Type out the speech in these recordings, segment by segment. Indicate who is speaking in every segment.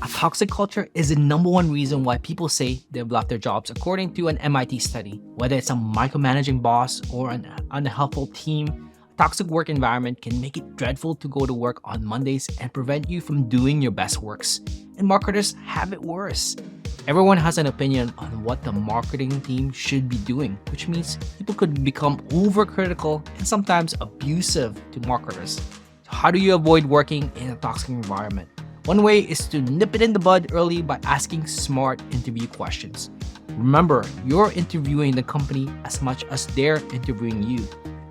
Speaker 1: A toxic culture is the number one reason why people say they've left their jobs, according to an MIT study. Whether it's a micromanaging boss or an unhelpful team, a toxic work environment can make it dreadful to go to work on Mondays and prevent you from doing your best works. And marketers have it worse. Everyone has an opinion on what the marketing team should be doing, which means people could become overcritical and sometimes abusive to marketers. So how do you avoid working in a toxic environment? One way is to nip it in the bud early by asking smart interview questions. Remember, you're interviewing the company as much as they're interviewing you.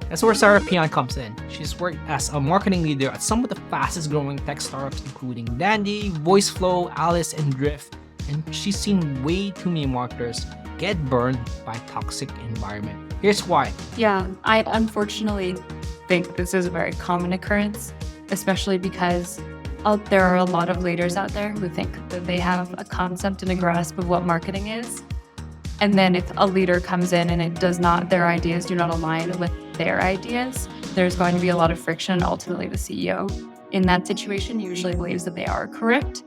Speaker 1: That's where Sara Pion comes in. She's worked as a marketing leader at some of the fastest growing tech startups, including Dandy, VoiceFlow, Alice, and Drift. And she's seen way too many marketers get burned by toxic environment. Here's why.
Speaker 2: Yeah, I unfortunately think this is a very common occurrence, especially because there are a lot of leaders out there who think that they have a concept and a grasp of what marketing is. And then if a leader comes in and their ideas do not align with their ideas, there's going to be a lot of friction. Ultimately, the CEO in that situation usually believes that they are correct.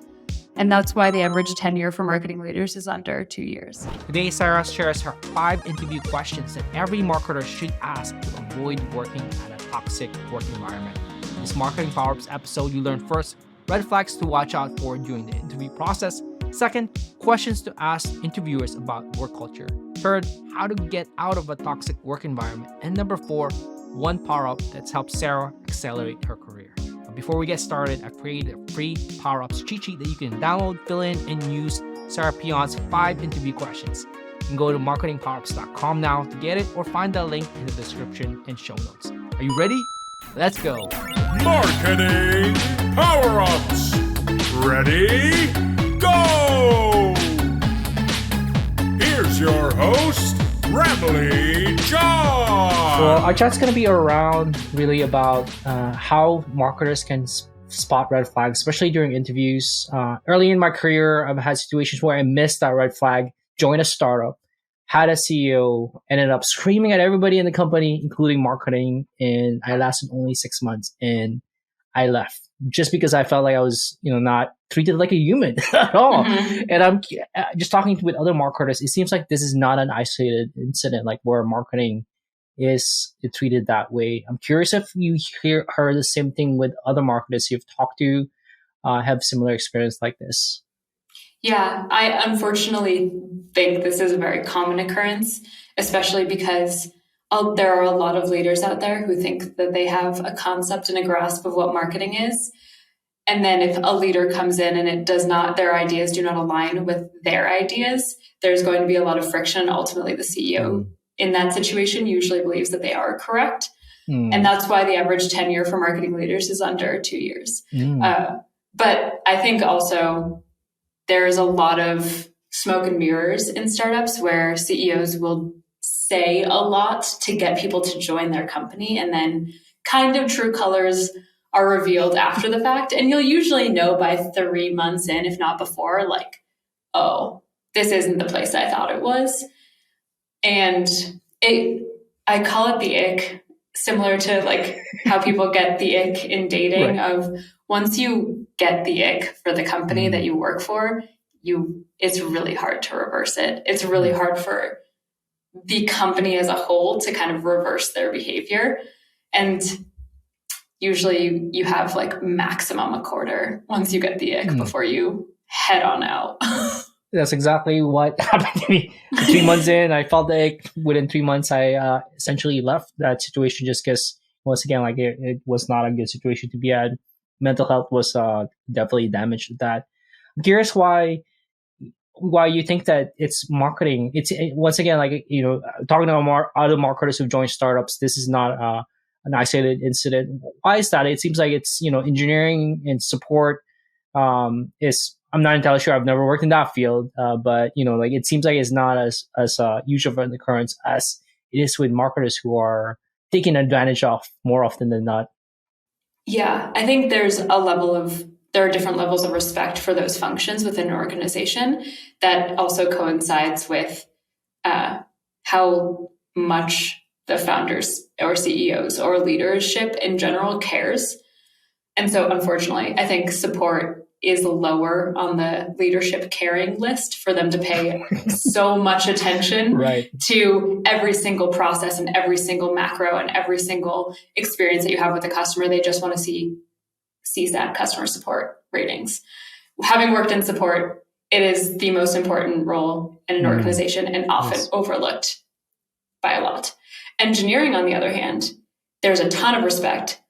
Speaker 2: And that's why the average tenure for marketing leaders is under 2 years.
Speaker 1: Today, Sara shares her 5 interview questions that every marketer should ask to avoid working at a toxic work environment. In this Marketing Powerups episode, you learn first, red flags to watch out for during the interview process. Second, questions to ask interviewers about work culture. Third, how to get out of a toxic work environment. And number 4, one power-up that's helped Sara accelerate her career. But before we get started, I've created a free Power-Ups cheat sheet that you can download, fill in, and use Sara Pion's 5 interview questions. You can go to marketingpowerups.com now to get it, or find the link in the description and show notes. Are you ready? Let's go.
Speaker 3: Marketing Power-Ups. Ready? Go! Here's your host, Ramley John.
Speaker 1: So our chat's going to be around really about how marketers can spot red flags, especially during interviews. Early in my career, I've had situations where I missed that red flag, joined a startup, had a CEO, ended up screaming at everybody in the company, including marketing, and I lasted only 6 months and I left just because I felt like I was, not treated like a human at all. Mm-hmm. And I'm just talking with other marketers. It seems like this is not an isolated incident, like where marketing is treated that way. I'm curious if you heard the same thing with other marketers you've talked to, have similar experience like this.
Speaker 2: Yeah, I unfortunately think this is a very common occurrence, especially because there are a lot of leaders out there who think that they have a concept and a grasp of what marketing is. And then if a leader comes in and their ideas do not align with their ideas, there's going to be a lot of friction. Ultimately, the CEO in that situation usually believes that they are correct. And that's why the average tenure for marketing leaders is under 2 years. But I think also there's a lot of smoke and mirrors in startups where CEOs will say a lot to get people to join their company, and then kind of true colors are revealed after the fact. And you'll usually know by 3 months in, if not before, like, oh, this isn't the place I thought it was. And I call it the ick, similar to like how people get the ick in dating. Right. Of once you get the ick for the company that you work for, it's really hard to reverse it. It's really hard for the company as a whole to kind of reverse their behavior. And usually you have like maximum a quarter once you get the ick before you head on out.
Speaker 1: That's exactly what happened to me. 3 months in, I felt the ick. Within 3 months, I essentially left that situation just because, once again, like it was not a good situation to be at. Mental health was definitely damaged with that. I'm curious why you think that it's marketing. It's once again, like, talking to other marketers who've joined startups, this is not an isolated incident. Why is that? It seems like it's, engineering and support is, I'm not entirely sure. I've never worked in that field, but like it seems like it's not as huge of an occurrence as it is with marketers who are taken advantage of more often than not.
Speaker 2: Yeah, I think there are different levels of respect for those functions within an organization that also coincides with how much the founders or CEOs or leadership in general cares. And so unfortunately, I think support is lower on the leadership caring list for them to pay so much attention to every single process and every single macro and every single experience that you have with the customer. They just want to see CSAT, customer support ratings. Having worked in support, it is the most important role in an organization and often overlooked by a lot. Engineering, on the other hand, there's a ton of respect.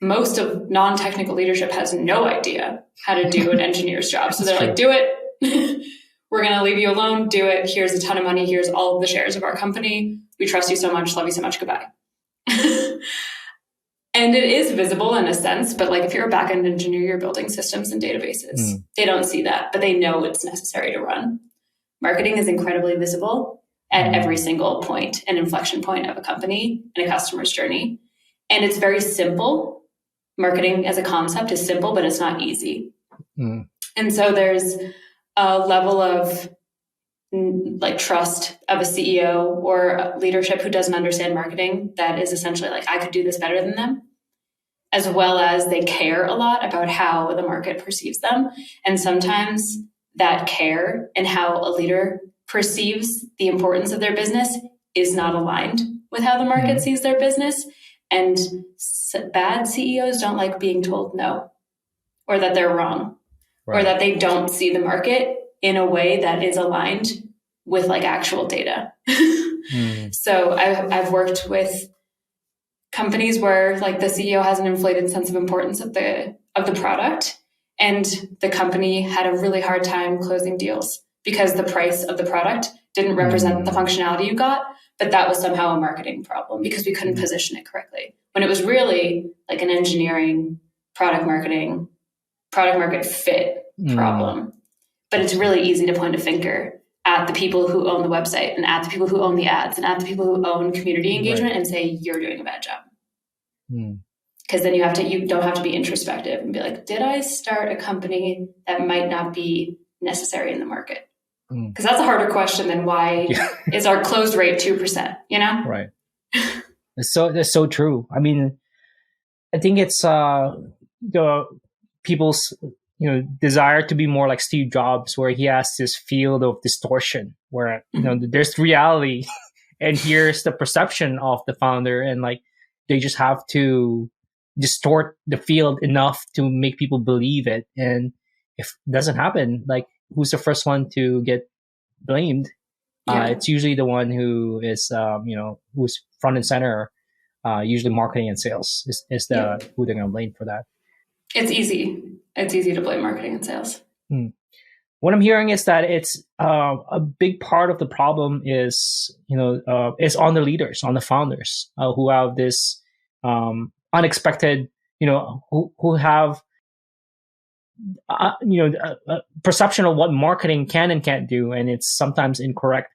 Speaker 2: Most of non-technical leadership has no idea how to do an engineer's job. So they're like, do it. We're going to leave you alone. Do it. Here's a ton of money. Here's all of the shares of our company. We trust you so much. Love you so much. Goodbye. And it is visible in a sense, but like if you're a backend engineer, you're building systems and databases. They don't see that, but they know it's necessary to run. Marketing is incredibly visible at every single point, an inflection point of a company and a customer's journey. And it's very simple. Marketing as a concept is simple, but it's not easy. And so there's a level of like trust of a CEO or leadership who doesn't understand marketing that is essentially like, I could do this better than them, as well as they care a lot about how the market perceives them. And sometimes that care and how a leader perceives the importance of their business is not aligned with how the market sees their business. And bad CEOs don't like being told no, or that they're wrong, or that they don't see the market in a way that is aligned with like actual data. So I've worked with companies where like the CEO has an inflated sense of importance of the product, and the company had a really hard time closing deals because the price of the product didn't represent the functionality you got, but that was somehow a marketing problem because we couldn't position it correctly. When it was really like an engineering, product marketing, product market fit problem. But it's really easy to point a finger at the people who own the website and at the people who own the ads and at the people who own community engagement and say, you're doing a bad job. Because then you don't have to be introspective and be like, did I start a company that might not be necessary in the market? Because that's a harder question than why is our close rate 2%, you know?
Speaker 1: Right. That's so true. I mean, I think it's the people's desire to be more like Steve Jobs, where he has this field of distortion, where there's reality, and here's the perception of the founder, and like they just have to distort the field enough to make people believe it. And if it doesn't happen, like who's the first one to get blamed? It's usually the one who is who's front and center. Usually marketing and sales is who they're going to blame for that.
Speaker 2: It's easy. It's easy to blame marketing and sales.
Speaker 1: What I'm hearing is that it's a big part of the problem is is on the leaders, on the founders who have this unexpected, who have a perception of what marketing can and can't do, and it's sometimes incorrect.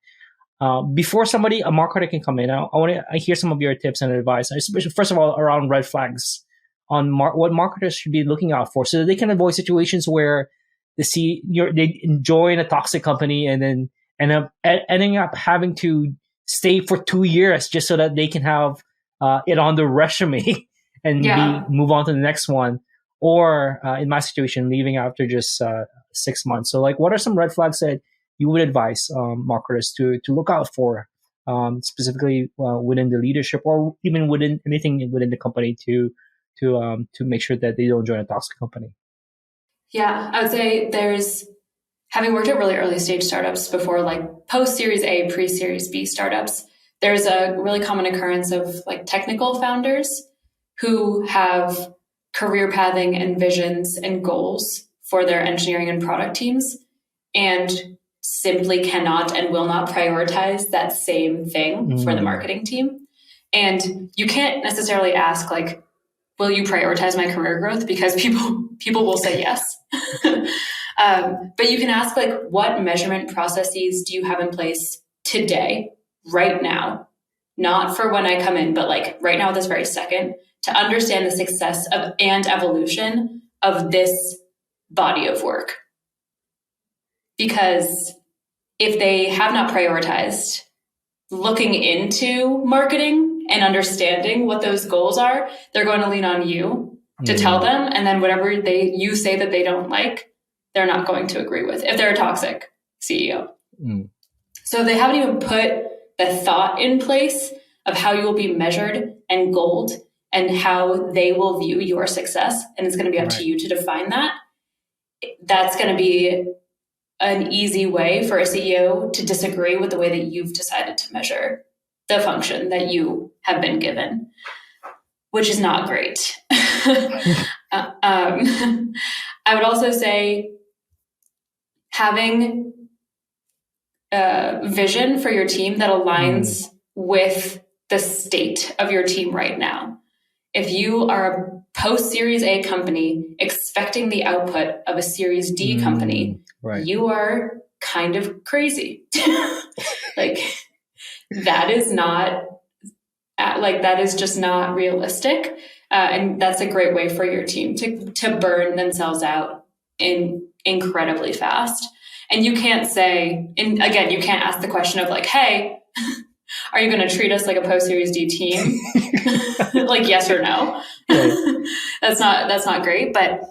Speaker 1: Before a marketer can come in, I hear some of your tips and advice, especially first of all around red flags on what marketers should be looking out for, so that they can avoid situations where they join a toxic company and then ending up having to stay for 2 years just so that they can have it on the resume and move on to the next one. Or in my situation, leaving after just 6 months. So like, what are some red flags that you would advise marketers to look out for, specifically within the leadership or even within anything within the company to make sure that they don't join a toxic company? Yeah,
Speaker 2: I would say having worked at really early stage startups before, like post Series A, pre Series B startups, there's a really common occurrence of like technical founders who have career pathing and visions and goals for their engineering and product teams, and simply cannot and will not prioritize that same thing for the marketing team. And you can't necessarily ask like, will you prioritize my career growth? Because people will say yes. But you can ask like, what measurement processes do you have in place today, right now? Not for when I come in, but like right now, this very second, to understand the success of and evolution of this body of work. Because if they have not prioritized looking into marketing and understanding what those goals are, they're going to lean on you to tell them. And then whatever you say that they don't like, they're not going to agree with if they're a toxic CEO.
Speaker 1: Mm.
Speaker 2: So they haven't even put the thought in place of how you will be measured and goaled and how they will view your success. And it's going to be up to you to define that. That's going to be an easy way for a CEO to disagree with the way that you've decided to measure the function that you have been given, which is not great. I would also say having a vision for your team that aligns with the state of your team right now. If you are a post-Series A company expecting the output of a Series D company, you are kind of crazy. Like that is just not realistic. And that's a great way for your team to burn themselves out incredibly fast. And you can't say, and again, you can't ask the question of like, hey, are you going to treat us like a post-Series D team? Like yes or no. Right. That's not great. But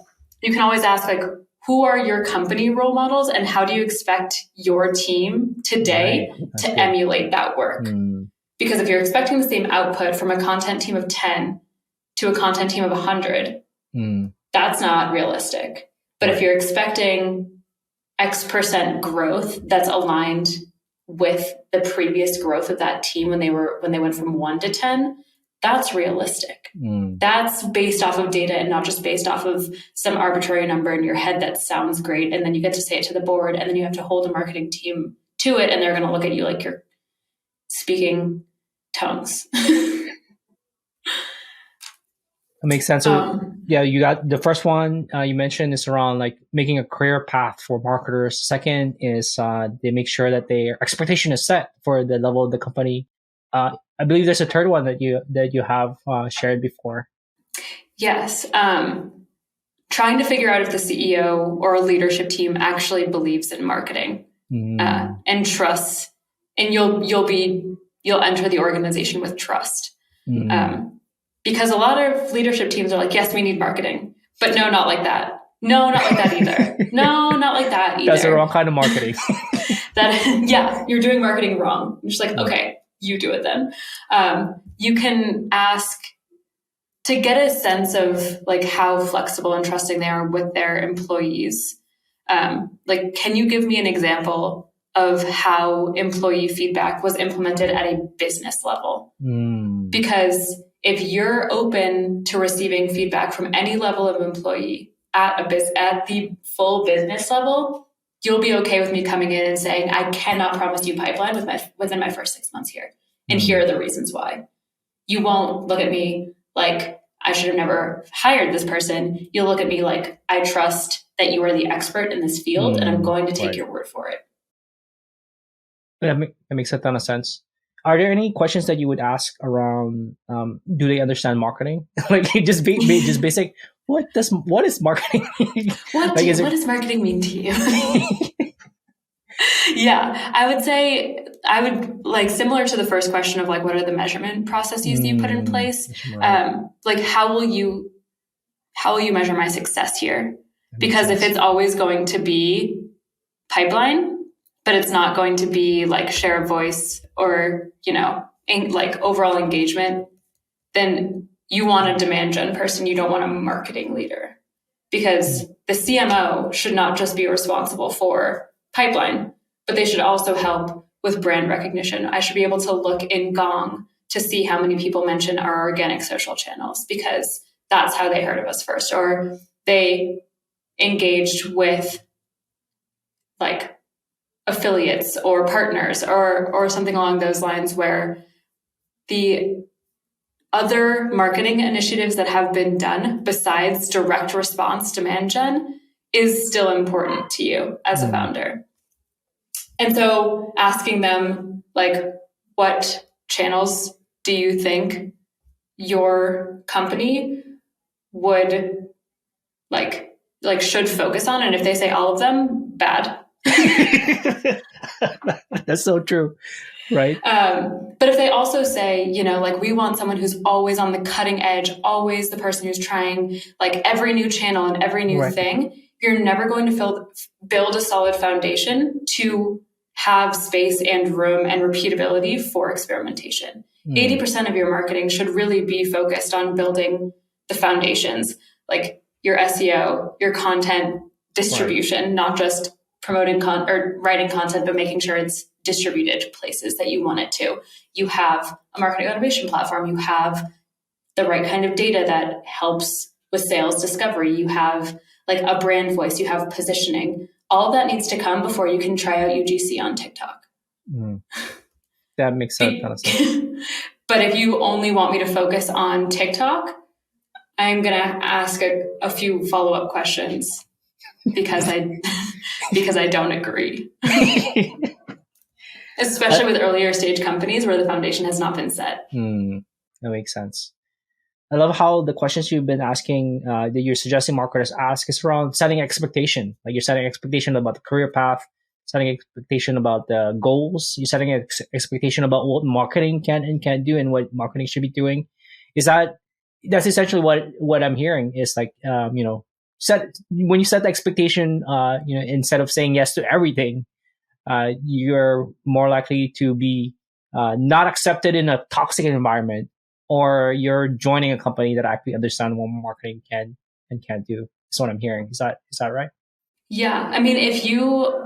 Speaker 2: you can always ask like, who are your company role models and how do you expect your team today to emulate that work? Because if you're expecting the same output from a content team of 10 to a content team of 100, that's not realistic. But if you're expecting X% growth that's aligned with the previous growth of that team when they went from 1 to 10, that's realistic. That's based off of data and not just based off of some arbitrary number in your head that sounds great. And then you get to say it to the board and then you have to hold a marketing team to it. And they're going to look at you like you're speaking tongues.
Speaker 1: That makes sense. So yeah, you got the first one you mentioned is around like making a career path for marketers. Second is they make sure that their expectation is set for the level of the company. I believe there's a third one that you have shared before. Yes.
Speaker 2: Trying to figure out if the CEO or a leadership team actually believes in marketing and trusts, and you'll enter the organization with trust. Because a lot of leadership teams are like, yes, we need marketing, but no, not like that. No, not like that either. No, not like that either.
Speaker 1: That's the wrong kind of marketing.
Speaker 2: You're doing marketing wrong. You're just like, okay, you do it then. You can ask to get a sense of like how flexible and trusting they are with their employees. Like, can you give me an example of how employee feedback was implemented at a business level? Because if you're open to receiving feedback from any level of employee at the full business level, you'll be okay with me coming in and saying, I cannot promise you pipeline within my first 6 months here. And here are the reasons why. You won't look at me like I should have never hired this person. You'll look at me like I trust that you are the expert in this field and I'm going to take your word for it.
Speaker 1: That makes a ton of sense. Are there any questions that you would ask around, do they understand marketing? Like just basic, what is marketing?
Speaker 2: What does marketing mean to you? Yeah, I would say like similar to the first question of like, what are the measurement processes that you put in place? Like how will you measure my success here? Because if it's always going to be pipeline, but it's not going to be like share of voice or, like overall engagement, then you want a demand gen person. You don't want a marketing leader, because the CMO should not just be responsible for pipeline, but they should also help with brand recognition. I should be able to look in Gong to see how many people mention our organic social channels, because that's how they heard of us first, or they engaged with like affiliates or partners or something along those lines, where the other marketing initiatives that have been done besides direct response demand gen is still important to you as a founder. And so asking them like, what channels do you think your company would like should focus on? And if they say all of them, bad.
Speaker 1: That's so true, right?
Speaker 2: But if they also say, like we want someone who's always on the cutting edge, always the person who's trying like every new channel and every new thing, you're never going to build a solid foundation to have space and room and repeatability for experimentation. 80% of your marketing should really be focused on building the foundations, like your SEO, your content distribution, not just promoting or writing content, but making sure it's distributed places that you want it to. You have a marketing automation platform. You have the right kind of data that helps with sales discovery. You have like a brand voice. You have positioning. All of that needs to come before you can try out UGC on TikTok.
Speaker 1: That makes sense.
Speaker 2: But if you only want me to focus on TikTok, I'm going to ask a few follow-up questions because I don't agree. Especially with earlier stage companies where the foundation has not been set.
Speaker 1: That makes sense. I love how the questions you've been asking that you're suggesting marketers ask is around setting expectation. Like you're setting expectation about the career path, setting expectation about the goals, you're setting expectation about what marketing can and can't do and what marketing should be doing. That's essentially what I'm hearing is like, when you set the expectation, instead of saying yes to everything, you're more likely to be not accepted in a toxic environment, or you're joining a company that actually understands what marketing can and can't do. That's what I'm hearing. Is that right?
Speaker 2: Yeah. I mean, if you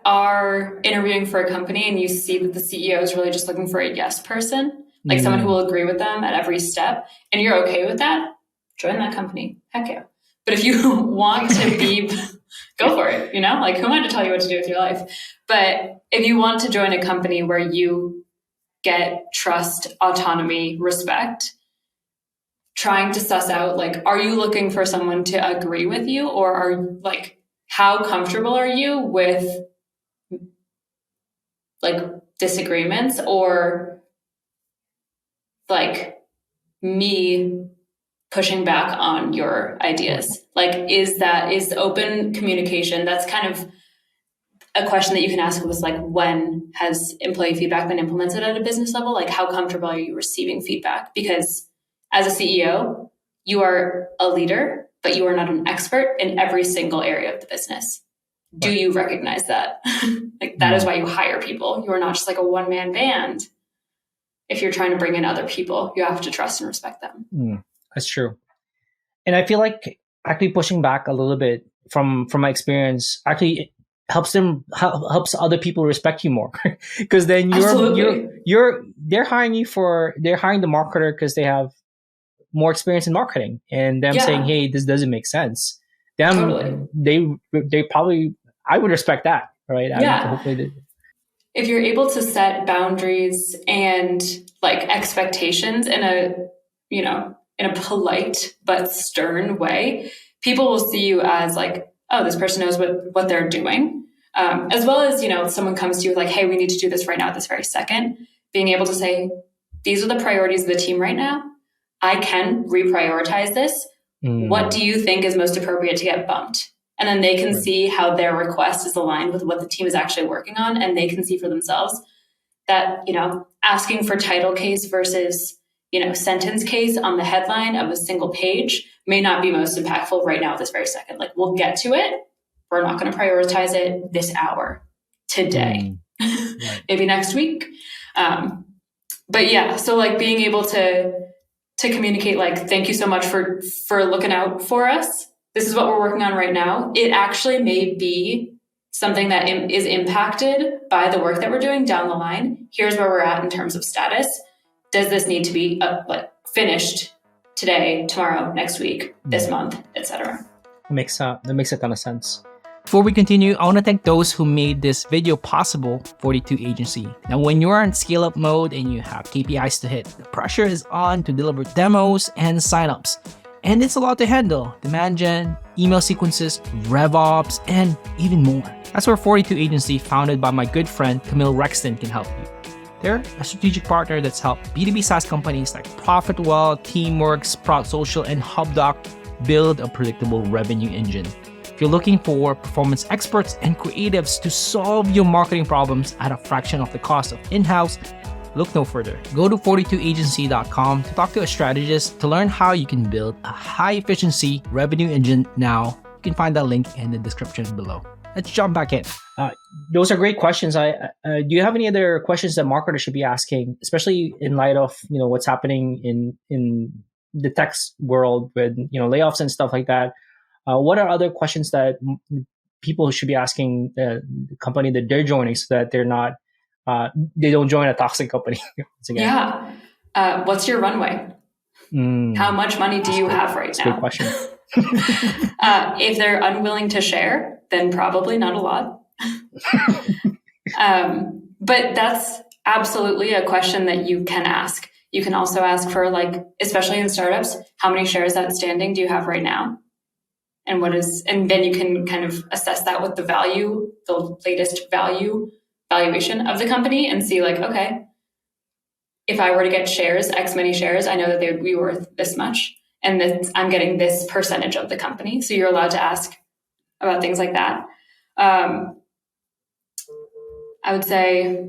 Speaker 2: are interviewing for a company and you see that the CEO is really just looking for a yes person, like someone who will agree with them at every step, and you're okay with that, join that company. Heck yeah. But if you want to be, go for it, like who am I to tell you what to do with your life? But if you want to join a company where you get trust, autonomy, respect, trying to suss out, like, are you looking for someone to agree with you, or are like, how comfortable are you with like disagreements or like me pushing back on your ideas? Like, is open communication? That's kind of a question that you can ask was like, when has employee feedback been implemented at a business level? Like, how comfortable are you receiving feedback? Because as a CEO, you are a leader, but you are not an expert in every single area of the business. Do you recognize that? Like, that is why you hire people. You are not just like a one-man band. If you're trying to bring in other people, you have to trust and respect them.
Speaker 1: That's true. And I feel like actually pushing back a little bit from my experience actually helps other people respect you more, because then they're hiring the marketer because they have more experience in marketing, and them saying, hey, this doesn't make sense. They probably, I would respect that, right?
Speaker 2: If you're able to set boundaries and like expectations in a polite but stern way, people will see you as like, oh, this person knows what they're doing. As well as, someone comes to you with like, hey, we need to do this right now at this very second. Being able to say, these are the priorities of the team right now. I can reprioritize this. What do you think is most appropriate to get bumped? And then they can see how their request is aligned with what the team is actually working on. And they can see for themselves that, asking for title case versus, sentence case on the headline of a single page may not be most impactful right now at this very second. Like, we'll get to it. We're not going to prioritize it this hour today, maybe next week. But yeah, so like being able to communicate, like, thank you so much for looking out for us. This is what we're working on right now. It actually may be something that is impacted by the work that we're doing down the line. Here's where we're at in terms of status. Does this need to be finished today, tomorrow, next week, this month, etc.?
Speaker 1: That makes a ton of sense. Before we continue, I want to thank those who made this video possible, 42 Agency. Now, when you're in scale-up mode and you have KPIs to hit, the pressure is on to deliver demos and signups. And it's a lot to handle: demand gen, email sequences, RevOps, and even more. That's where 42 Agency, founded by my good friend Camille Rexton, can help you. They're a strategic partner that's helped B2B SaaS companies like Profitwell, Teamworks, Sprout Social, and HubDoc build a predictable revenue engine. If you're looking for performance experts and creatives to solve your marketing problems at a fraction of the cost of in-house, look no further. Go to 42agency.com to talk to a strategist to learn how you can build a high-efficiency revenue engine now, can find that link in the description below. Let's jump back in. Those are great questions. Do you have any other questions that marketers should be asking, especially in light of what's happening in the tech world with layoffs and stuff like that? What are other questions that people should be asking the company that they're joining so that they're not they don't join a toxic company?
Speaker 2: Yeah. What's your runway? How much money do you have right now?
Speaker 1: Good question.
Speaker 2: If they're unwilling to share, then probably not a lot. But that's absolutely a question that you can ask. You can also ask for, especially in startups, how many shares outstanding do you have right now? And then you can kind of assess that with the latest valuation of the company, and see okay, if I were to get shares, X many shares, I know that they would be worth this much, and that I'm getting this percentage of the company. So you're allowed to ask about things like that. I would say,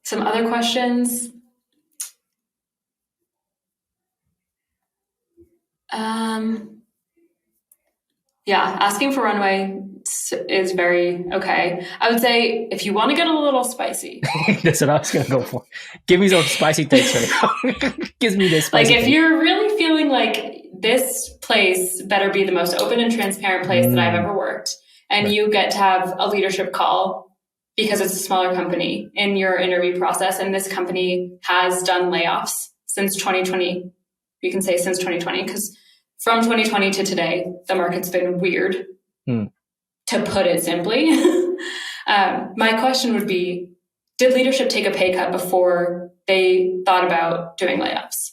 Speaker 2: some other questions. Asking for runway is very okay. I would say if you want to get a little spicy.
Speaker 1: That's what I was going to go for. Give me some spicy takes right now. Gives me this spicy
Speaker 2: if you're really feeling like this place better be the most open and transparent place that I've ever worked, and you get to have a leadership call because it's a smaller company in your interview process, and this company has done layoffs since 2020. You can say since 2020, because from 2020 to today, the market's been weird, to put it simply. My question would be, did leadership take a pay cut before they thought about doing layoffs?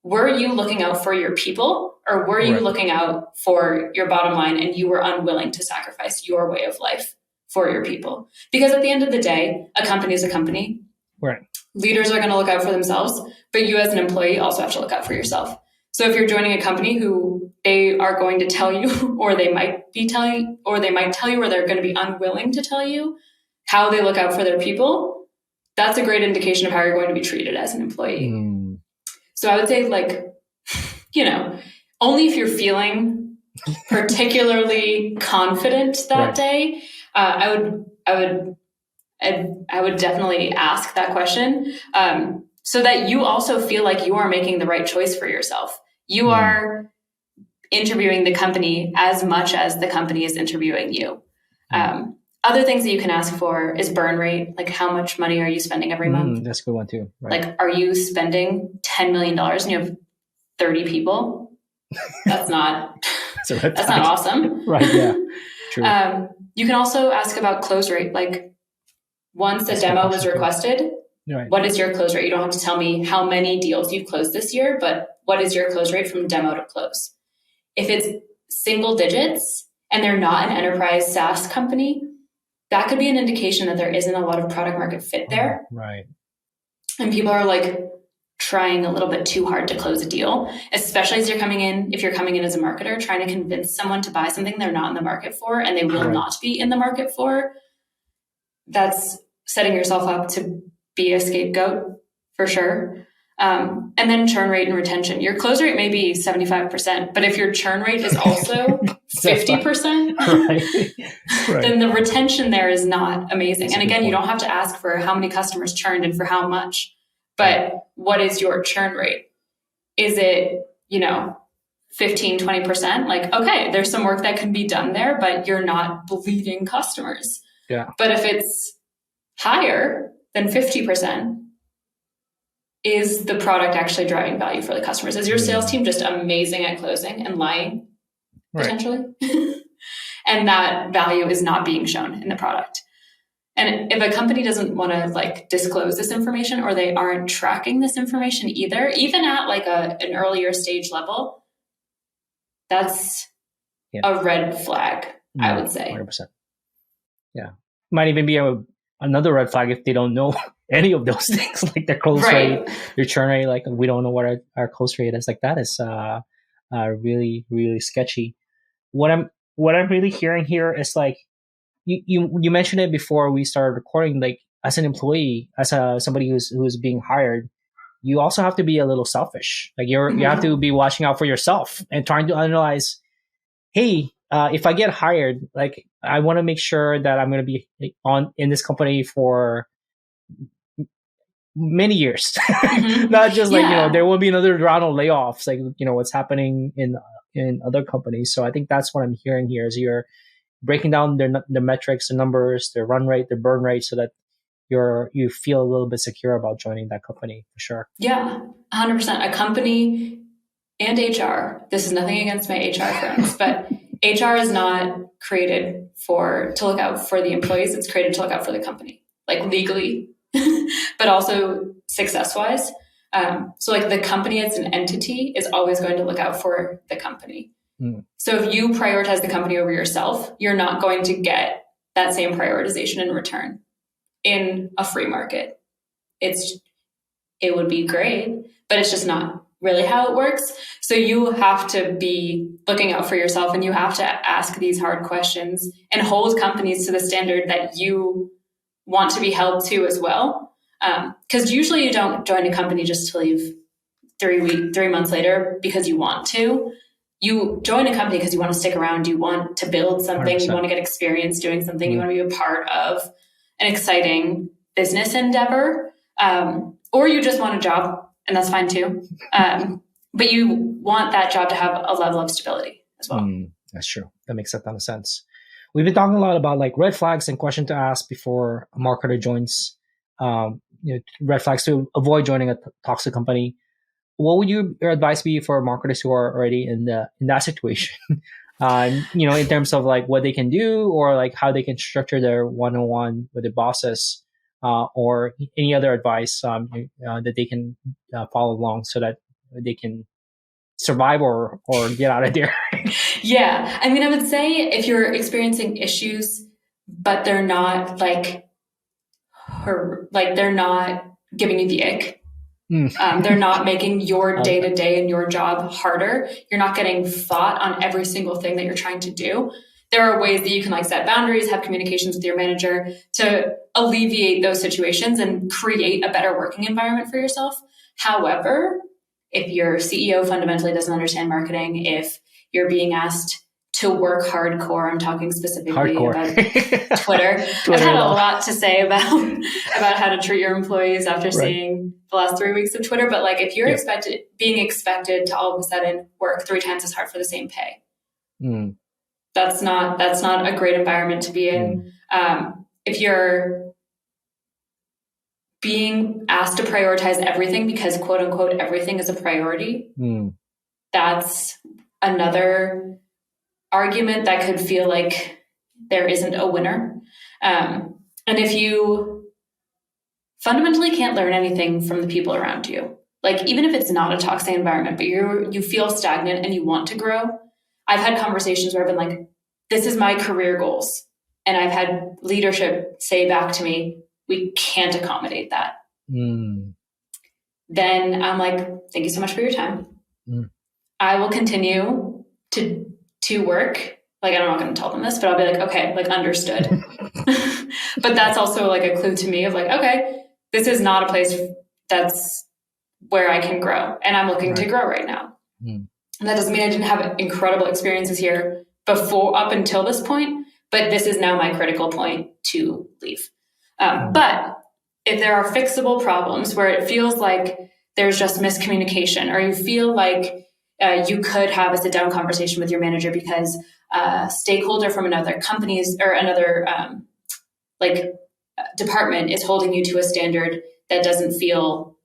Speaker 2: Were you looking out for your people, or were you looking out for your bottom line, and you were unwilling to sacrifice your way of life for your people? Because at the end of the day, a company is a company.
Speaker 1: Right.
Speaker 2: Leaders are going to look out for themselves, but you as an employee also have to look out for yourself. So if you're joining a company who they are going to tell you, or they might tell you, or they're going to be unwilling to tell you how they look out for their people, that's a great indication of how you're going to be treated as an employee. So I would say, only if you're feeling particularly confident that day, I would definitely ask that question, so that you also feel like you are making the right choice for yourself. You are interviewing the company as much as the company is interviewing you. Other things that you can ask for is burn rate. How much money are you spending every month?
Speaker 1: That's a good one too. Right.
Speaker 2: Are you spending $10 million and you have 30 people? That's not awesome.
Speaker 1: Right. Yeah. True.
Speaker 2: You can also ask about close rate. Once a demo was requested, what is your close rate? You don't have to tell me how many deals you've closed this year, but what is your close rate from demo to close? If it's single digits and they're not an enterprise SaaS company, that could be an indication that there isn't a lot of product market fit there.
Speaker 1: Right.
Speaker 2: And people are trying a little bit too hard to close a deal, especially if you're coming in as a marketer, trying to convince someone to buy something they're not in the market for, and they will not be in the market for. That's setting yourself up to be a scapegoat for sure. And then churn rate and retention. Your close rate may be 75%, but if your churn rate is also 50%, then the retention there is not amazing. And again, you don't have to ask for how many customers churned and for how much, but what is your churn rate? Is it, 15, 20%? Okay, there's some work that can be done there, but you're not bleeding customers.
Speaker 1: Yeah.
Speaker 2: But if it's higher than 50%, is the product actually driving value for the customers? Is your sales team just amazing at closing and lying, potentially? And that value is not being shown in the product. And if a company doesn't want to disclose this information, or they aren't tracking this information either, even at an earlier stage level, that's a red flag, I would say.
Speaker 1: 100%. Yeah. Might even be another red flag if they don't know any of those things, their close rate, their churn rate. We don't know what our close rate is. That is really, really sketchy. What I'm really hearing here is you mentioned it before we started recording. As an employee, as somebody who's being hired, you also have to be a little selfish. Like you have to be watching out for yourself and trying to analyze, hey, if I get hired, like I want to make sure that I'm going to be in this company for many years, not just like, there will be another round of layoffs, like, what's happening in other companies. So I think that's what I'm hearing here is you're breaking down the metrics, the numbers, their run rate, their burn rate, so that you feel a little bit secure about joining that company for sure.
Speaker 2: Yeah, 100%. A company and HR, this is nothing against my HR friends, but HR is not created to look out for the employees. It's created to look out for the company, like legally, but also success-wise. So like the company as an entity is always going to look out for the company. So if you prioritize the company over yourself, you're not going to get that same prioritization in return in a free market. It would be great, but it's just not really how it works. So you have to be looking out for yourself, and you have to ask these hard questions and hold companies to the standard that you want to be held to as well. Because usually you don't join a company just to leave 3 months later because you want to. You join a company because you want to stick around. You want to build something. 100%. You want to get experience doing something. You want to be a part of an exciting business endeavor. Or you just want a job, and that's fine too. But you want that job to have a level of stability as well.
Speaker 1: That's true. That makes a ton of sense. We've been talking a lot about like red flags and questions to ask before a marketer joins, red flags to avoid joining a toxic company. What would your advice be for marketers who are already in that situation? In terms of like what they can do, or like how they can structure their one-on-one with their bosses, or any other advice that they can follow along so that they can survive or get out of there.
Speaker 2: Yeah. I mean, I would say if you're experiencing issues, but they're not they're not giving you the ick. They're not making your day-to-day and your job harder. You're not getting fought on every single thing that you're trying to do. There are ways that you can set boundaries, have communications with your manager to alleviate those situations and create a better working environment for yourself. However, if your CEO fundamentally doesn't understand marketing, if you're being asked to work hardcore, I'm talking specifically about Twitter. I've had a lot to say about how to treat your employees after seeing the last 3 weeks of Twitter. But if you're being expected to all of a sudden work 3 times as hard for the same pay, that's not a great environment to be in. If you're being asked to prioritize everything because quote unquote everything is a priority, that's another argument that could feel like there isn't a winner. And if you fundamentally can't learn anything from the people around you, even if it's not a toxic environment, but you feel stagnant and you want to grow. I've had conversations where I've been like, this is my career goals. And I've had leadership say back to me, we can't accommodate that. Then I'm like, thank you so much for your time. I will continue to work. I'm not going to tell them this, but I'll be like, okay, understood. But that's also a clue to me of okay, this is not a place that's where I can grow. And I'm looking to grow right now. And that doesn't mean I didn't have incredible experiences here up until this point, but this is now my critical point to leave. But if there are fixable problems where it feels like there's just miscommunication, or you feel like you could have a sit-down conversation with your manager because a stakeholder from another company's or another department is holding you to a standard that doesn't feel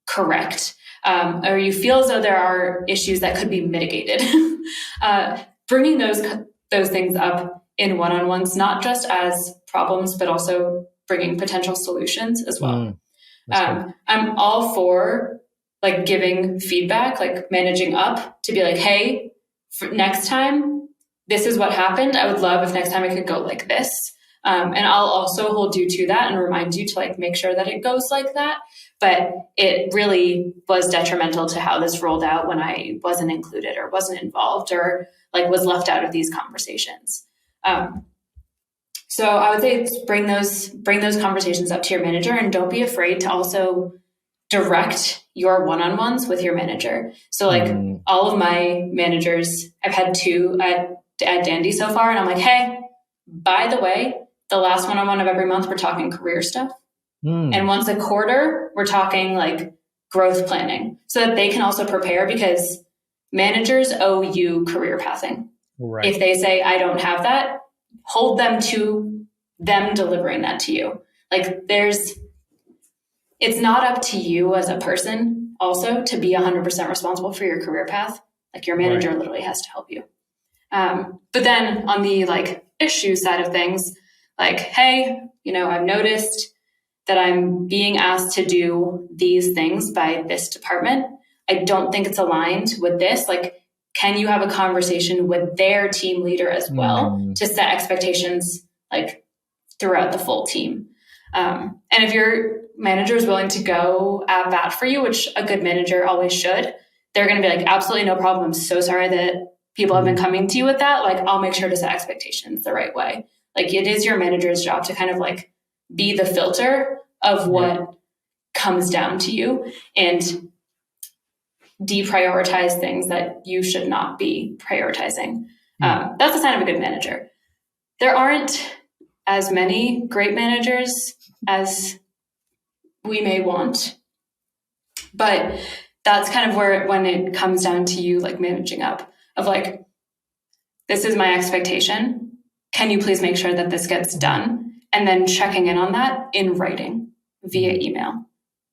Speaker 2: correct, or you feel as though there are issues that could be mitigated, bringing those things up in one-on-ones, not just as problems, but also bringing potential solutions as well. I'm all for giving feedback, managing up to be hey, for next time, this is what happened. I would love if next time I could go like this. And I'll also hold you to that and remind you to make sure that it goes like that. But it really was detrimental to how this rolled out when I wasn't included or wasn't involved or was left out of these conversations. So I would say bring those conversations up to your manager, and don't be afraid to also direct your one-on-ones with your manager. So like all of my managers, I've had 2 at Dandy so far. And I'm like, hey, by the way, the last one-on-one of every month, we're talking career stuff. And once a quarter, we're talking like growth planning so that they can also prepare, because managers owe you career pathing.
Speaker 1: Right.
Speaker 2: If they say, I don't have that, hold them to them delivering that to you. Like it's not up to you as a person also to be 100% responsible for your career path. Like your manager literally has to help you. But then on the like issue side of things, like, hey, I've noticed that I'm being asked to do these things by this department. I don't think it's aligned with this. Like, can you have a conversation with their team leader as well to set expectations like throughout the full team? And if your manager is willing to go at bat for you, which a good manager always should, they're going to be like, absolutely no problem. I'm so sorry that people have been coming to you with that. Like, I'll make sure to set expectations the right way. Like, it is your manager's job to kind of like be the filter of what comes down to you and deprioritize things that you should not be prioritizing. That's a sign of a good manager. There aren't as many great managers as we may want, but that's kind of where, when it comes down to you, like managing up of like, this is my expectation. Can you please make sure that this gets done? And then checking in on that in writing, via email,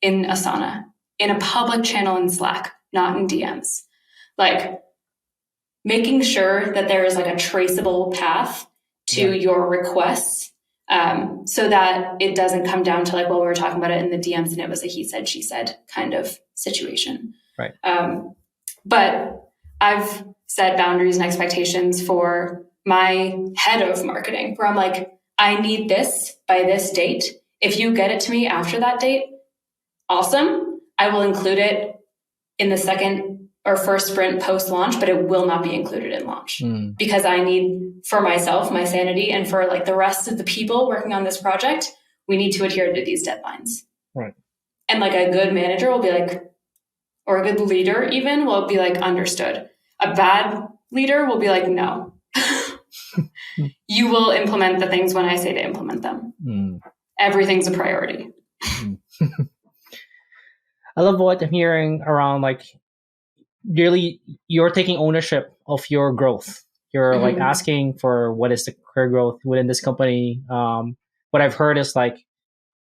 Speaker 2: in Asana, in a public channel in Slack, not in DMs. Like making sure that there is like a traceable path to your requests, so that it doesn't come down to like, well, we were talking about it in the DMs and it was a he said, she said kind of situation.
Speaker 1: Right.
Speaker 2: But I've set boundaries and expectations for my head of marketing where I'm like, I need this by this date. If you get it to me after that date, awesome. I will include it in the second or first sprint post-launch, but it will not be included in launch because I need, for myself, my sanity, and for like the rest of the people working on this project, we need to adhere to these deadlines.
Speaker 1: Right.
Speaker 2: And like a good manager will be like, or a good leader even will be like, understood. A bad leader will be like, no. You will implement the things when I say to implement them. Everything's a priority.
Speaker 1: I love what I'm hearing around like really you're taking ownership of your growth. You're like asking for what is the career growth within this company. What I've heard is like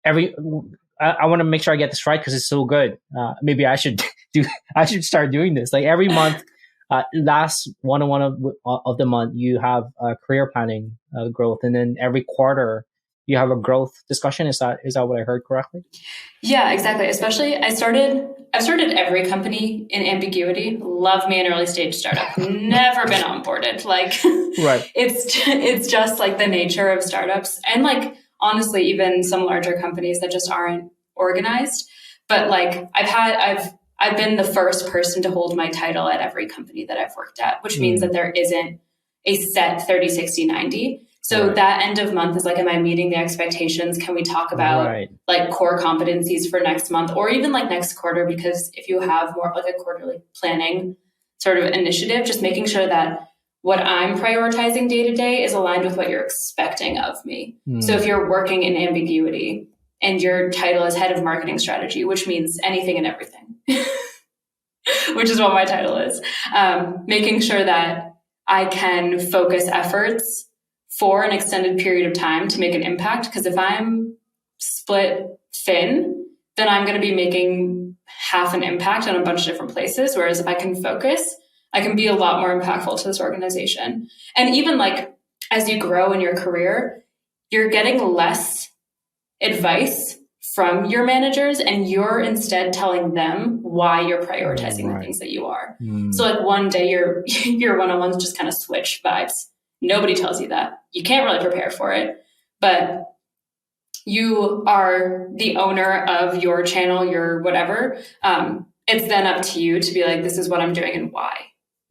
Speaker 1: I want to make sure I get this right because it's so good. Maybe I should start doing this. Like every month, last one-on-one of the month, you have career planning growth, and then every quarter you have a growth discussion. Is that what I heard correctly?
Speaker 2: Yeah, exactly. Especially I've started every company in ambiguity. Love me an early stage startup. Never been onboarded. Like,
Speaker 1: right.
Speaker 2: It's just like the nature of startups, and like honestly, even some larger companies that just aren't organized. But like I've been the first person to hold my title at every company that I've worked at, which means that there isn't a set 30, 60, 90. So that end of month is like, am I meeting the expectations? Can we talk about like core competencies for next month or even like next quarter? Because if you have more of like a quarterly planning sort of initiative, just making sure that what I'm prioritizing day to day is aligned with what you're expecting of me. So if you're working in ambiguity and your title is head of marketing strategy, which means anything and everything, which is what my title is, making sure that I can focus efforts for an extended period of time to make an impact. Because if I'm split thin, then I'm going to be making half an impact on a bunch of different places. Whereas if I can focus, I can be a lot more impactful to this organization. And even like as you grow in your career, you're getting less advice from your managers and you're instead telling them why you're prioritizing the things that you are. So like one day your one-on-ones just kind of switch vibes. Nobody tells you that. You can't really prepare for it, but you are the owner of your channel, your whatever. It's then up to you to be like, this is what I'm doing and why.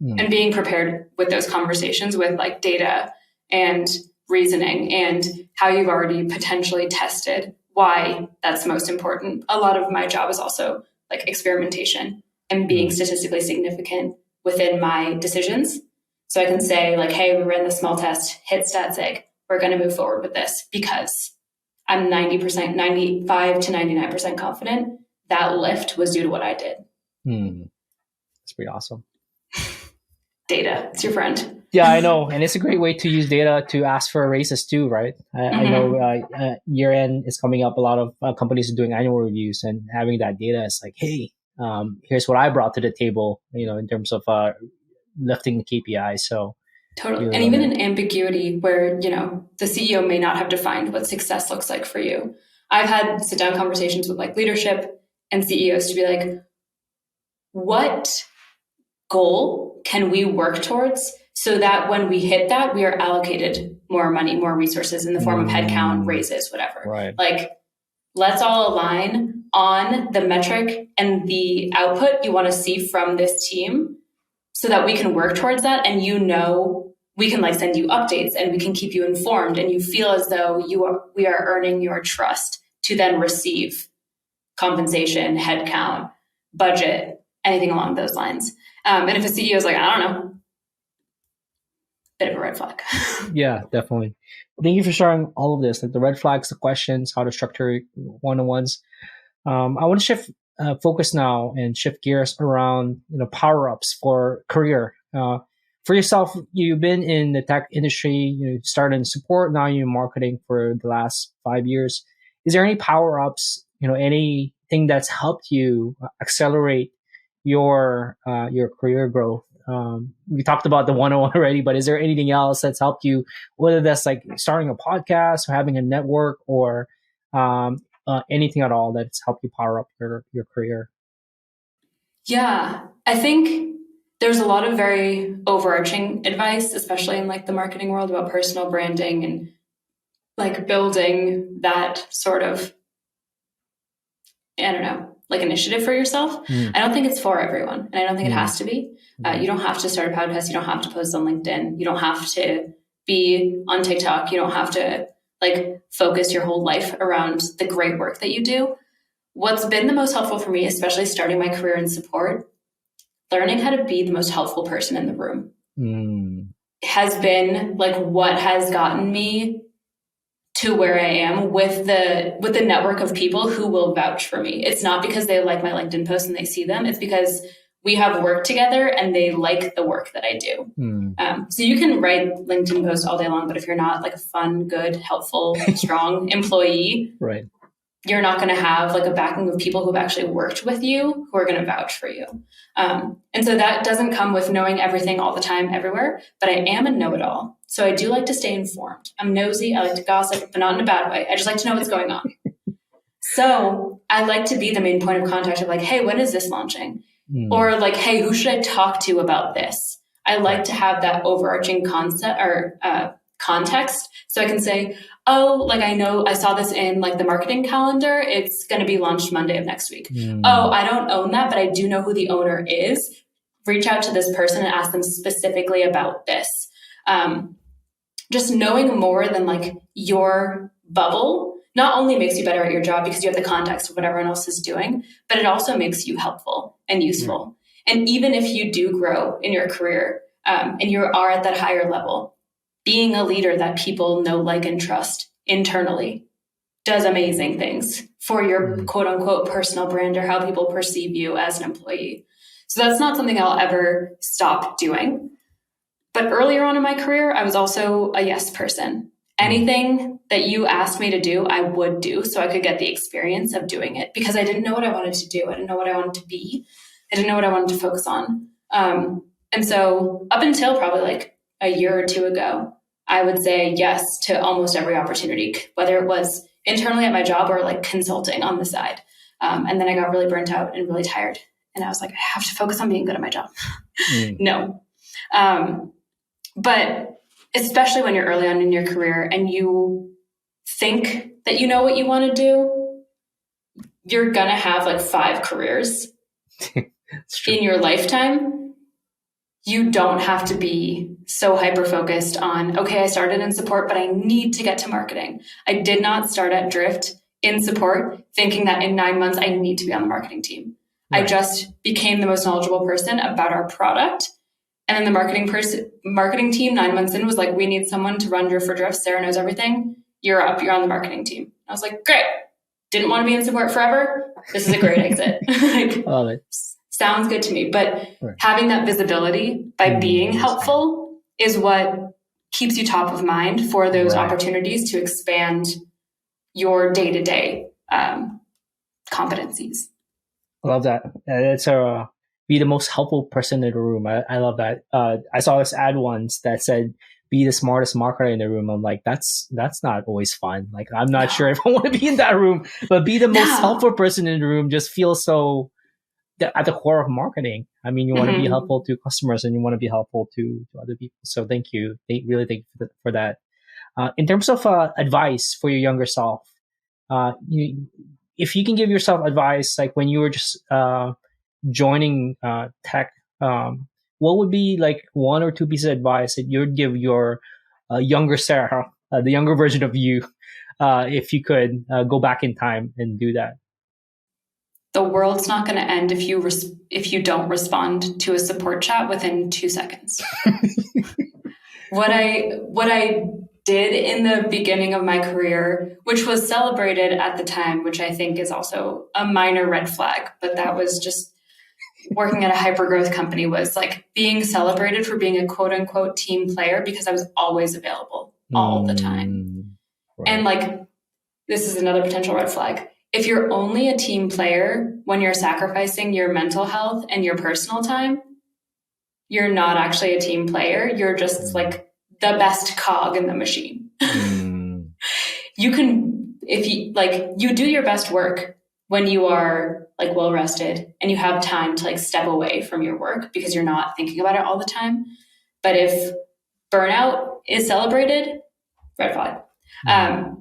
Speaker 2: And being prepared with those conversations with like data and reasoning and how you've already potentially tested why that's most important. A lot of my job is also like experimentation and being statistically significant within my decisions. So I can say like, hey, we ran this small test, hit stat sig. We're going to move forward with this because I'm 90%, 95 to 99% confident that lift was due to what I did.
Speaker 1: That's pretty awesome.
Speaker 2: Data, it's your friend.
Speaker 1: Yeah, I know. And it's a great way to use data to ask for raises too, right? I know year end is coming up. A lot of companies are doing annual reviews, and having that data is like, hey, here's what I brought to the table, in terms of lifting the KPI. So
Speaker 2: totally. And even in ambiguity where, the CEO may not have defined what success looks like for you. I've had sit down conversations with like leadership and CEOs to be like, what goal can we work towards so that when we hit that, we are allocated more money, more resources in the form of headcount, raises, whatever.
Speaker 1: Right.
Speaker 2: Like, let's all align on the metric and the output you want to see from this team so that we can work towards that. And we can like send you updates and we can keep you informed and you feel as though we are earning your trust to then receive compensation, headcount, budget, anything along those lines. And if a CEO is like, I don't know, bit of a red flag.
Speaker 1: Yeah, definitely. Thank you for sharing all of this, like the red flags, the questions, how to structure one-on-ones. I want to shift focus now and shift gears around power ups for career. For yourself, you've been in the tech industry, you started in support, now you're in marketing for the last 5 years. Is there any power ups, anything that's helped you accelerate your career growth? We talked about the 101 already, but is there anything else that's helped you, whether that's like starting a podcast or having a network or anything at all that's helped you power up your career?
Speaker 2: Yeah, I think there's a lot of very overarching advice, especially in like the marketing world, about personal branding and like building that sort of, I don't know, like initiative for yourself. I don't think it's for everyone. And I don't think it has to be. You don't have to start a podcast. You don't have to post on LinkedIn. You don't have to be on TikTok. You don't have to like focus your whole life around the great work that you do. What's been the most helpful for me, especially starting my career in support, learning how to be the most helpful person in the room has been like what has gotten me to where I am with the network of people who will vouch for me. It's not because they like my LinkedIn posts and they see them. It's because we have worked together and they like the work that I do. So you can write LinkedIn posts all day long, but if you're not like a fun, good, helpful, strong employee,
Speaker 1: right,
Speaker 2: you're not going to have like a backing of people who've actually worked with you who are going to vouch for you. And so that doesn't come with knowing everything all the time everywhere, but I am a know-it-all. So I do like to stay informed. I'm nosy. I like to gossip, but not in a bad way. I just like to know what's going on. So I like to be the main point of contact of like, hey, when is this launching? Or like, hey, who should I talk to about this? I like to have that overarching concept or context. So I can say, oh, like I know I saw this in like the marketing calendar. It's going to be launched Monday of next week. Oh, I don't own that, but I do know who the owner is. Reach out to this person and ask them specifically about this. Just knowing more than like your bubble not only makes you better at your job because you have the context of what everyone else is doing, but it also makes you helpful and useful. And even if you do grow in your career and you are at that higher level, being a leader that people know, like, and trust internally does amazing things for your quote unquote personal brand or how people perceive you as an employee. So that's not something I'll ever stop doing. But earlier on in my career, I was also a yes person. Anything that you asked me to do, I would do so I could get the experience of doing it because I didn't know what I wanted to do. I didn't know what I wanted to be. I didn't know what I wanted to focus on. And so up until probably like a year or two ago, I would say yes to almost every opportunity, whether it was internally at my job or like consulting on the side. And then I got really burnt out and really tired. And I was like, I have to focus on being good at my job. No. But especially when you're early on in your career and you think that you know what you want to do, you're going to have like 5 careers in your lifetime. You don't have to be so hyper-focused on, okay, I started in support, but I need to get to marketing. I did not start at Drift in support thinking that in 9 months I need to be on the marketing team.
Speaker 1: Right.
Speaker 2: I just became the most knowledgeable person about our product. And then the marketing team 9 months in was like, we need someone to run Drift for Drift. Sarah knows everything. You're up. You're on the marketing team. I was like, great. Didn't want to be in support forever. This is a great exit. Like,
Speaker 1: Love it.
Speaker 2: sounds good to me. But
Speaker 1: Right.
Speaker 2: having that visibility by being helpful is what keeps you top of mind for those
Speaker 1: Right.
Speaker 2: opportunities to expand your day-to-day competencies.
Speaker 1: I love that. It's be the most helpful person in the room. I love that. I saw this ad once that said, be the smartest marketer in the room. I'm like, that's not always fun. Like, I'm not sure if I want to be in that room, but be the most helpful person in the room just feels so at the core of marketing. I mean, you want to be helpful to customers and you want to be helpful to other people. So thank you. Really thank you for that. In terms of advice for your younger self, if you can give yourself advice, like when you were just joining tech, what would be like 1 or 2 pieces of advice that you would give your younger Sarah, the younger version of you, if you could go back in time and do that?
Speaker 2: The world's not going to end if you don't respond to a support chat within 2 seconds. What I did in the beginning of my career, which was celebrated at the time, which I think is also a minor red flag, but that was just working at a hyper-growth company, was like being celebrated for being a quote-unquote team player because I was always available all the time.
Speaker 1: Right.
Speaker 2: And like, this is another potential red flag. If you're only a team player when you're sacrificing your mental health and your personal time, you're not actually a team player. You're just like the best cog in the machine. You can, if you like, you do your best work when you are like well rested and you have time to like step away from your work because you're not thinking about it all the time. But if burnout is celebrated, red flag.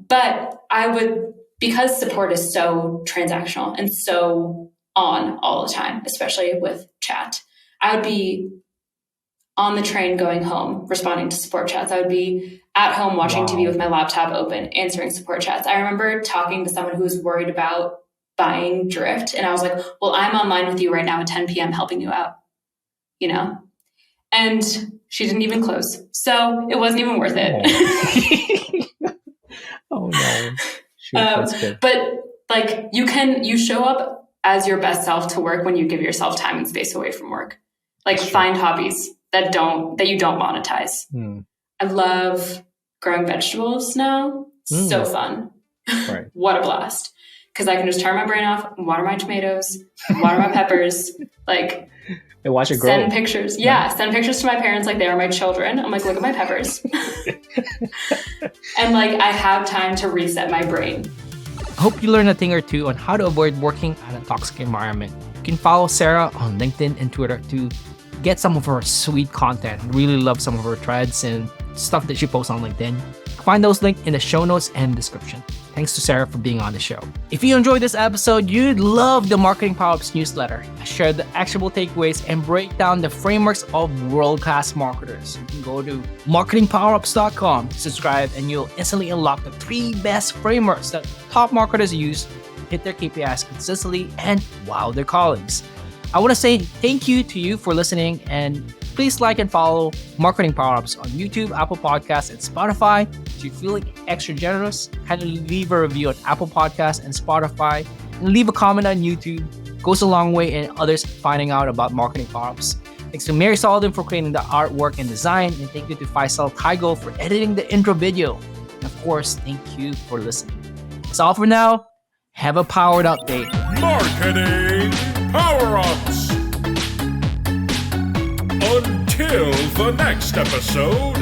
Speaker 2: But I would, because support is so transactional and so on all the time, especially with chat, I would be on the train going home, responding to support chats. I would be at home watching TV with my laptop open, answering support chats. I remember talking to someone who was worried about buying Drift. And I was like, well, I'm online with you right now at 10 p.m. helping you out, you know? And she didn't even close. So it wasn't even worth it.
Speaker 1: Oh no. Shoot, that's good.
Speaker 2: But like you show up as your best self to work when you give yourself time and space away from work. Like find hobbies that you don't monetize. I love growing vegetables now. So fun.
Speaker 1: Right.
Speaker 2: What a blast. Because I can just turn my brain off, water my tomatoes, water my peppers, like
Speaker 1: and watch it grow.
Speaker 2: Send pictures. Yeah, send pictures to my parents like they are my children. I'm like, look at my peppers. And like I have time to reset my brain.
Speaker 1: I hope you learned a thing or two on how to avoid working at a toxic environment. You can follow Sarah on LinkedIn and Twitter to get some of her sweet content. Really love some of her threads and stuff that she posts on LinkedIn. Find those links in the show notes and description. Thanks to Sarah for being on the show. If you enjoyed this episode, you'd love the Marketing Powerups newsletter. I share the actionable takeaways and break down the frameworks of world-class marketers. You can go to marketingpowerups.com to subscribe and you'll instantly unlock the 3 best frameworks that top marketers use to hit their KPIs consistently and wow their colleagues. I want to say thank you to you for listening, and please like and follow Marketing Powerups on YouTube, Apple Podcasts, and Spotify. If you're feeling extra generous, kindly leave a review on Apple Podcasts and Spotify, and leave a comment on YouTube. It goes a long way in others finding out about Marketing Powerups. Thanks to Mary Sullivan for creating the artwork and design, and thank you to Faisal Taigo for editing the intro video. And of course, thank you for listening. That's all for now. Have a powered up day.
Speaker 3: Marketing Power-Ups. Until the next episode,